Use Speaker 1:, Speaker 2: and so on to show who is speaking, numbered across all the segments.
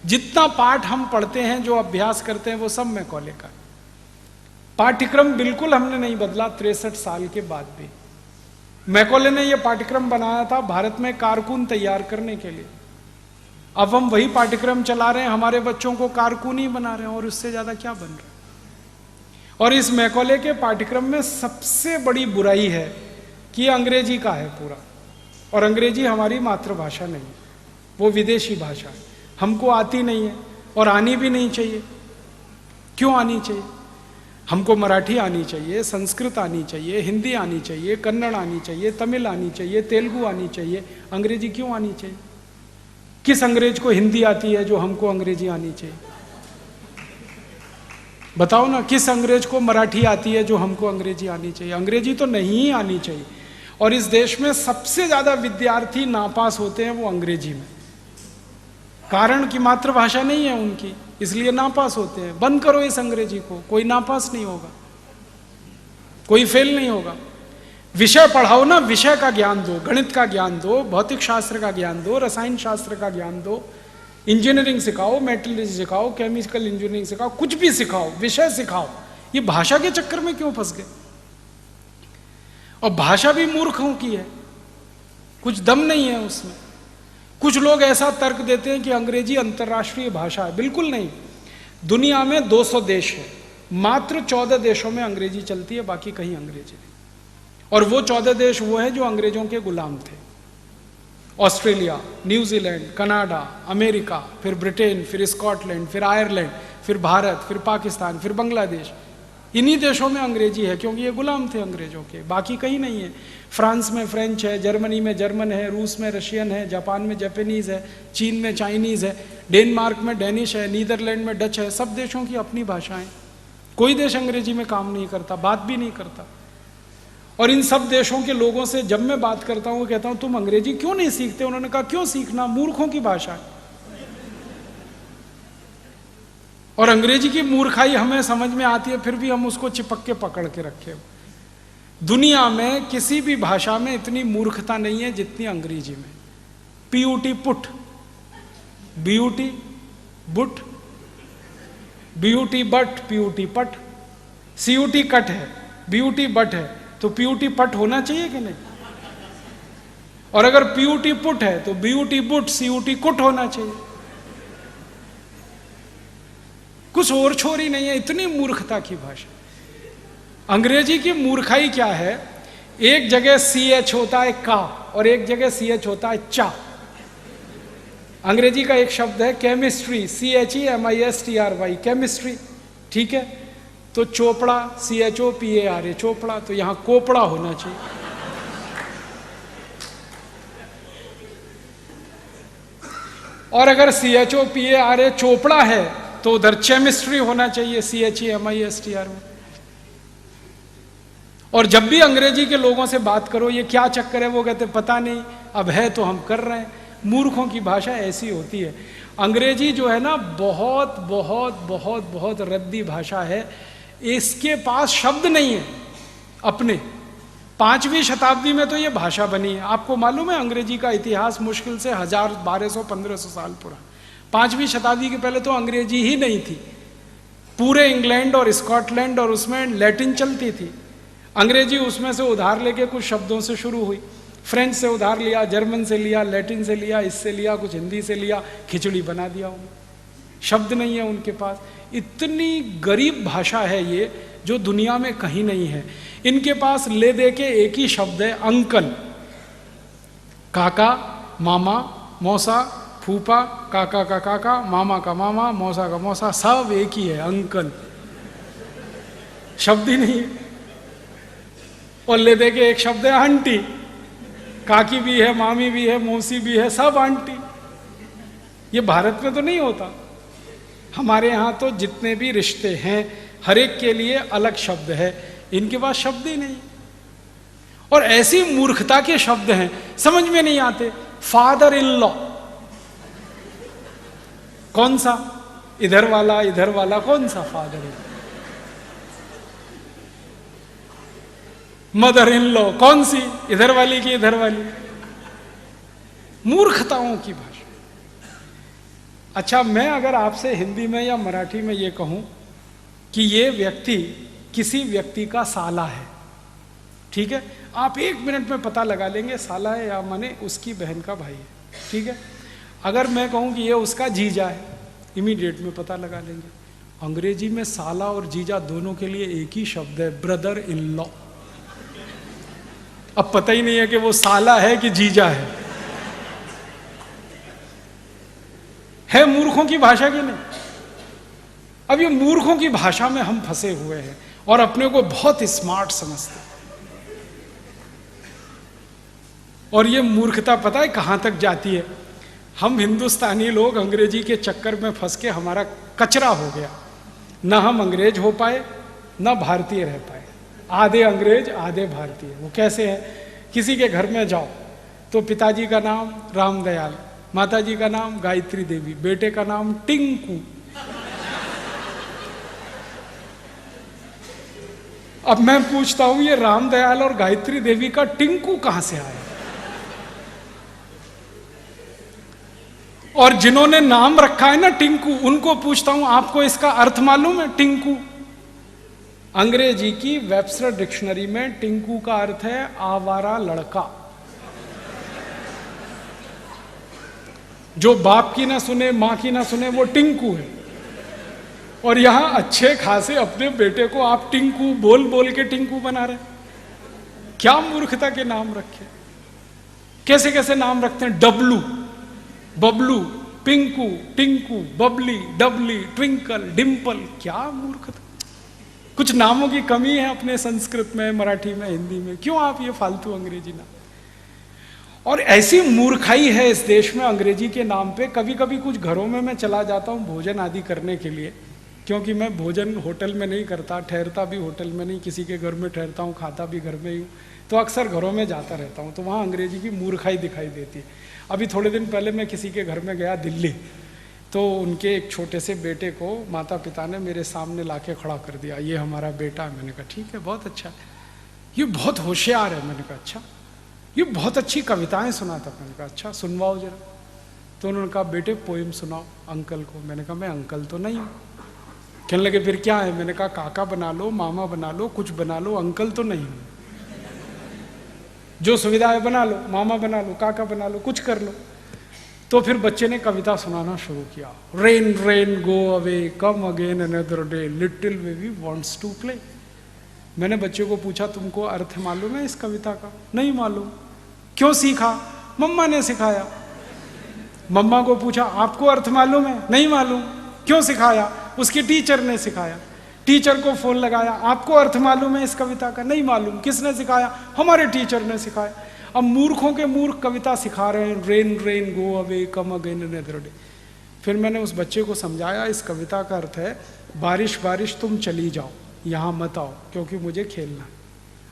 Speaker 1: जितना पाठ हम पढ़ते हैं, जो अभ्यास करते हैं, वो सब मैकॉले का। पाठ्यक्रम बिल्कुल हमने नहीं बदला 63 साल के बाद भी। मैकॉले ने यह पाठ्यक्रम बनाया था भारत में कारकुन तैयार करने के लिए। अब हम वही पाठ्यक्रम चला रहे हैं, हमारे बच्चों को कारकुन ही बना रहे हैं, और उससे ज्यादा क्या बन रहा है। और इस मैकॉले के पाठ्यक्रम में सबसे बड़ी बुराई है कि अंग्रेजी का है पूरा, और अंग्रेजी हमारी मातृभाषा नहीं, वो विदेशी भाषा है, हमको आती नहीं है और आनी भी नहीं चाहिए। क्यों आनी चाहिए? हमको मराठी आनी चाहिए, संस्कृत आनी चाहिए, हिंदी आनी चाहिए, कन्नड़ आनी चाहिए, तमिल आनी चाहिए, तेलुगु आनी चाहिए। अंग्रेजी क्यों आनी चाहिए? किस अंग्रेज को हिंदी आती है जो हमको अंग्रेजी आनी चाहिए? बताओ ना, किस अंग्रेज को मराठी आती है जो हमको अंग्रेजी आनी चाहिए? अंग्रेजी तो नहीं आनी चाहिए। और इस देश में सबसे ज्यादा विद्यार्थी नापास होते हैं वो अंग्रेजी में, कारण कि मातृभाषा नहीं है उनकी, इसलिए नापास होते हैं। बंद करो इस अंग्रेजी को, कोई नापास नहीं होगा, कोई फेल नहीं होगा। विषय पढ़ाओ ना, विषय का ज्ञान दो, गणित का ज्ञान दो, भौतिक शास्त्र का ज्ञान दो, रसायन शास्त्र का ज्ञान दो, इंजीनियरिंग सिखाओ, मेटलर्जी सिखाओ, केमिकल इंजीनियरिंग सिखाओ, कुछ भी सिखाओ, विषय सिखाओ। ये भाषा के चक्कर में क्यों फंस गए? और भाषा भी मूर्खों की है, कुछ दम नहीं है उसमें। कुछ लोग ऐसा तर्क देते हैं कि अंग्रेजी अंतर्राष्ट्रीय भाषा है। बिल्कुल नहीं। दुनिया में 200 देश है, मात्र 14 देशों में अंग्रेजी चलती है, बाकी कहीं अंग्रेजी नहीं। और वो 14 देश वो हैं जो अंग्रेजों के गुलाम थे। ऑस्ट्रेलिया, न्यूजीलैंड, कनाडा, अमेरिका, फिर ब्रिटेन, फिर स्कॉटलैंड, फिर आयरलैंड, फिर भारत, फिर पाकिस्तान, फिर बांग्लादेश। इन्हीं देशों में अंग्रेजी है क्योंकि ये गुलाम थे अंग्रेजों के, बाकी कहीं नहीं है। फ्रांस में फ्रेंच है, जर्मनी में जर्मन है, रूस में रशियन है, जापान में जापानीज है, चीन में चाइनीज है, डेनमार्क में डेनिश है, नीदरलैंड में डच है। सब देशों की अपनी भाषाएं। कोई देश अंग्रेजी में काम नहीं करता, बात भी नहीं करता। और इन सब देशों के लोगों से जब मैं बात करता हूं, कहता हूं तुम अंग्रेजी क्यों नहीं सीखते? उन्होंने कहा क्यों सीखना, मूर्खों की भाषा है। और अंग्रेजी की मूर्खाई हमें समझ में आती है, फिर भी हम उसको चिपक के पकड़ के रखे। दुनिया में किसी भी भाषा में इतनी मूर्खता नहीं है जितनी अंग्रेजी में। PUT put, BUT boot, BUT but, PUT पट, सीयूटी कट है, बीयूटी बट है, तो पीयूटी पट होना चाहिए कि नहीं? और अगर पीयूटी पुट है तो बीयूटी बुट, सीयूटी कुट होना चाहिए। कुछ और छोरी नहीं है, इतनी मूर्खता की भाषा। अंग्रेजी की मूर्खाई क्या है? एक जगह CH होता है का, और एक जगह CH होता है चा। अंग्रेजी का एक शब्द है केमिस्ट्री, CHEMISTRY, केमिस्ट्री, ठीक है? तो चोपड़ा, CHOPARA, चोपड़ा, तो यहां कोपड़ा होना चाहिए। और अगर CHOPARA चोपड़ा है तो उधर केमिस्ट्री होना चाहिए, CHEMISTRY में। और जब भी अंग्रेजी के लोगों से बात करो ये क्या चक्कर है, वो कहते पता नहीं, अब है तो हम कर रहे हैं। मूर्खों की भाषा ऐसी होती है। अंग्रेजी जो है ना, बहुत बहुत बहुत बहुत रद्दी भाषा है। इसके पास शब्द नहीं है अपने। 5वीं शताब्दी में तो ये भाषा बनी है। आपको मालूम है अंग्रेजी का इतिहास मुश्किल से 1000, 1200, 1500 साल पुराना। 5वीं शताब्दी के पहले तो अंग्रेजी ही नहीं थी। पूरे इंग्लैंड और स्कॉटलैंड और उसमें लैटिन चलती थी। अंग्रेजी उसमें से उधार लेके कुछ शब्दों से शुरू हुई। फ्रेंच से उधार लिया, जर्मन से लिया, लैटिन से लिया, इससे लिया, कुछ हिंदी से लिया, खिचड़ी बना दिया उन्हें। शब्द नहीं है उनके पास। इतनी गरीब भाषा है ये, जो दुनिया में कहीं नहीं है। इनके पास ले दे के एक ही शब्द है, अंकल। काका, मामा, मौसा, फूफा, काका का काका, मामा का मामा, मौसा का मौसा, सब एक ही है, अंकल। शब्द ही नहीं है। और ले दे के एक शब्द है आंटी। काकी भी है, मामी भी है, मौसी भी है, सब आंटी। ये भारत में तो नहीं होता। हमारे यहाँ तो जितने भी रिश्ते हैं, हर एक के लिए अलग शब्द है। इनके पास शब्द ही नहीं। और ऐसी मूर्खता के शब्द हैं, समझ में नहीं आते। फादर इन लॉ, कौन सा? इधर वाला कौन सा father in? Mother in law कौन सी? इधर वाली की इधर वाली? मूर्खताओं की भाषा। अच्छा, मैं अगर आपसे हिंदी में या मराठी में ये कहूं कि ये व्यक्ति किसी व्यक्ति का साला है, ठीक है, आप 1 मिनट में पता लगा लेंगे साला है या माने उसकी बहन का भाई है, ठीक है। अगर मैं कहूं कि ये उसका जीजा है, इमीडिएट में पता लगा लेंगे। अंग्रेजी में साला और जीजा दोनों के लिए एक ही शब्द है, ब्रदर इन लॉ। अब पता ही नहीं है कि वो साला है कि जीजा है मूर्खों की भाषा की नहीं। अब ये मूर्खों की भाषा में हम फंसे हुए हैं और अपने को बहुत स्मार्ट समझते हैं। और ये मूर्खता पता है कहां तक जाती है? हम हिंदुस्तानी लोग अंग्रेजी के चक्कर में फंस के हमारा कचरा हो गया। ना हम अंग्रेज हो पाए, ना भारतीय रह पाए। आधे अंग्रेज आधे भारतीय। वो कैसे है? किसी के घर में जाओ तो पिताजी का नाम रामदयाल, माताजी का नाम गायत्री देवी, बेटे का नाम टिंकू। अब मैं पूछता हूं ये रामदयाल और गायत्री देवी का टिंकू कहां से आया? और जिन्होंने नाम रखा है ना टिंकू, उनको पूछता हूं आपको इसका अर्थ मालूम है? टिंकू अंग्रेजी की वेबस्टर डिक्शनरी में टिंकू का अर्थ है आवारा लड़का, जो बाप की ना सुने मां की ना सुने, वो टिंकू है। और यहां अच्छे खासे अपने बेटे को आप टिंकू बोल बोल के टिंकू बना रहे। क्या मूर्खता के नाम रखे, कैसे कैसे नाम रखते हैं। डब्लू, बबलू, पिंकू, टिंकू, बबली, डबली, ट्विंकल, डिंपल। क्या मूर्खता। कुछ नामों की कमी है अपने संस्कृत में, मराठी में, हिंदी में। क्यों आप ये फालतू अंग्रेजी नाम? और ऐसी मूर्खाई है इस देश में अंग्रेजी के नाम पे। कभी कभी कुछ घरों में मैं चला जाता हूँ भोजन आदि करने के लिए, क्योंकि मैं भोजन होटल में नहीं करता, ठहरता भी होटल में नहीं, किसी के घर में ठहरता हूँ, खाता भी घर में ही हूँ, तो अक्सर घरों में जाता रहता हूँ। तो वहाँ अंग्रेजी की मूर्खाई दिखाई देती है। अभी थोड़े दिन पहले मैं किसी के घर में गया दिल्ली, तो उनके एक छोटे से बेटे को माता पिता ने मेरे सामने लाके खड़ा कर दिया, ये हमारा बेटा है। मैंने कहा ठीक है, बहुत अच्छा है, ये बहुत होशियार है। मैंने कहा अच्छा, ये बहुत अच्छी कविताएं सुनाता। मैंने कहा अच्छा सुनवाओ जरा। तो उन्होंने कहा बेटे पोइम सुनाओ अंकल को। मैंने कहा मैं अंकल तो नहीं हूँ। कहने लगे फिर क्या है? मैंने कहा काका बना लो, मामा बना लो, कुछ बना लो, अंकल तो नहीं हूँ। जो सुविधा है बना लो, मामा बना लो, काका बना लो, कुछ कर लो। तो फिर बच्चे ने कविता सुनाना शुरू किया। Rain rain go away come again another day little baby wants to play. मैंने बच्चे को पूछा तुमको अर्थ मालूम है इस कविता का? नहीं मालूम। क्यों सीखा? मम्मा ने सिखाया। मम्मा को पूछा आपको अर्थ मालूम है? नहीं मालूम। क्यों सिखाया? उसके टीचर ने सिखाया। टीचर को फोन लगाया, आपको अर्थ मालूम है इस कविता का? नहीं मालूम। किसने सिखाया? हमारे टीचर ने सिखाया। अब मूर्खों के मूर्ख कविता सिखा रहे हैं, rain rain go away come again another day. फिर मैंने उस बच्चे को समझाया इस कविता का अर्थ है बारिश बारिश तुम चली जाओ, यहाँ मत आओ क्योंकि मुझे खेलना है।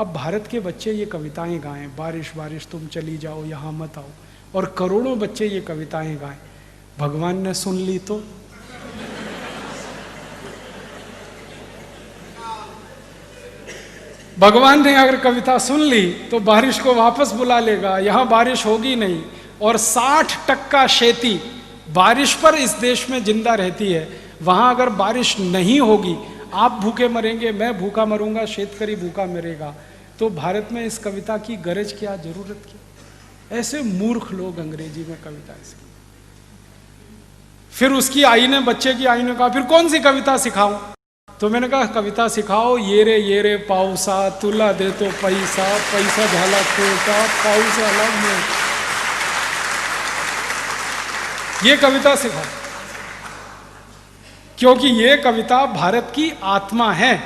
Speaker 1: अब भारत के बच्चे ये कविताएं गाएं, बारिश बारिश तुम चली जाओ यहाँ मत आओ, और करोड़ों बच्चे ये कविताएं गाएं, भगवान ने सुन ली तो? भगवान ने अगर कविता सुन ली तो बारिश को वापस बुला लेगा, यहां बारिश होगी नहीं। और 60% खेती बारिश पर इस देश में जिंदा रहती है। वहां अगर बारिश नहीं होगी, आप भूखे मरेंगे, मैं भूखा मरूंगा, शेतकरी भूखा मरेगा। तो भारत में इस कविता की गरज क्या, जरूरत क्या? ऐसे मूर्ख लोग अंग्रेजी में कविता ऐसे। फिर उसकी आई ने, बच्चे की आई ने कहा फिर कौन सी कविता सिखाऊं? तो मैंने कहा कविता सिखाओ, ये रे पाऊसा तुला दे तो पैसा, पैसा झाला खोटा पाऊस आला में। ये कविता सिखाओ, क्योंकि ये कविता भारत की आत्मा है।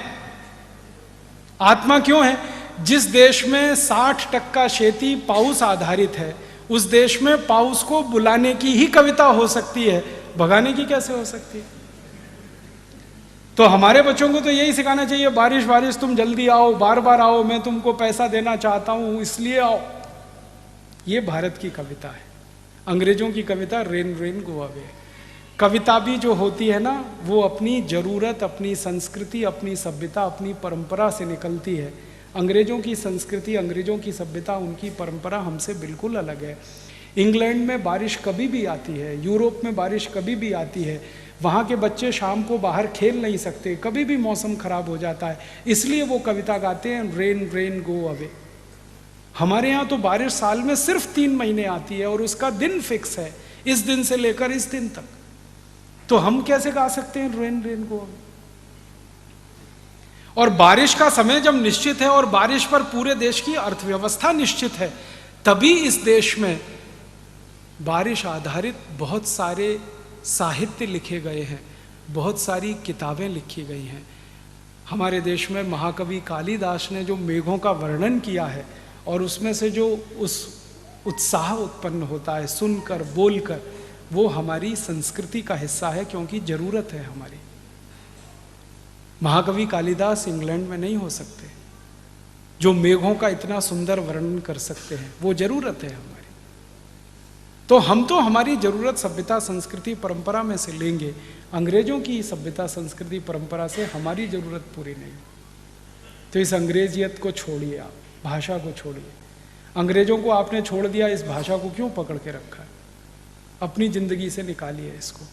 Speaker 1: आत्मा क्यों है? जिस देश में 60% खेती पाउस आधारित है, उस देश में पाउस को बुलाने की ही कविता हो सकती है, भगाने की कैसे हो सकती है? तो हमारे बच्चों को तो यही सिखाना चाहिए, बारिश बारिश तुम जल्दी आओ, बार बार आओ, मैं तुमको पैसा देना चाहता हूं इसलिए आओ। ये भारत की कविता है। अंग्रेजों की कविता रेन रेन गो अवे। कविता भी जो होती है ना, वो अपनी जरूरत, अपनी संस्कृति, अपनी सभ्यता, अपनी परंपरा से निकलती है। अंग्रेजों की संस्कृति, अंग्रेजों की सभ्यता, उनकी परंपरा हमसे बिल्कुल अलग है। इंग्लैंड में बारिश कभी भी आती है, यूरोप में बारिश कभी भी आती है, वहाँ के बच्चे शाम को बाहर खेल नहीं सकते, कभी भी मौसम खराब हो जाता है, इसलिए वो कविता गाते हैं रेन रेन गो अवे। हमारे यहाँ तो बारिश साल में सिर्फ 3 महीने आती है और उसका दिन फिक्स है, इस दिन से लेकर इस दिन तक। तो हम कैसे गा सकते हैं रेन रेन गो अवे? और बारिश का समय जब निश्चित है और बारिश पर पूरे देश की अर्थव्यवस्था निश्चित है, तभी इस देश में बारिश आधारित बहुत सारे साहित्य लिखे गए हैं, बहुत सारी किताबें लिखी गई हैं। हमारे देश में महाकवि कालिदास ने जो मेघों का वर्णन किया है और उसमें से जो उस उत्साह उत्पन्न होता है सुनकर बोलकर, वो हमारी संस्कृति का हिस्सा है, क्योंकि जरूरत है हमारी। महाकवि कालिदास इंग्लैंड में नहीं हो सकते, जो मेघों का इतना सुंदर वर्णन कर सकते हैं, वो जरूरत है हमारी। तो हम तो हमारी जरूरत सभ्यता संस्कृति परंपरा में से लेंगे, अंग्रेजों की सभ्यता संस्कृति परंपरा से हमारी जरूरत पूरी नहीं। तो इस अंग्रेजियत को छोड़िए, आप भाषा को छोड़िए। अंग्रेजों को आपने छोड़ दिया, इस भाषा को क्यों पकड़ के रखा है? अपनी जिंदगी से निकालिए इसको।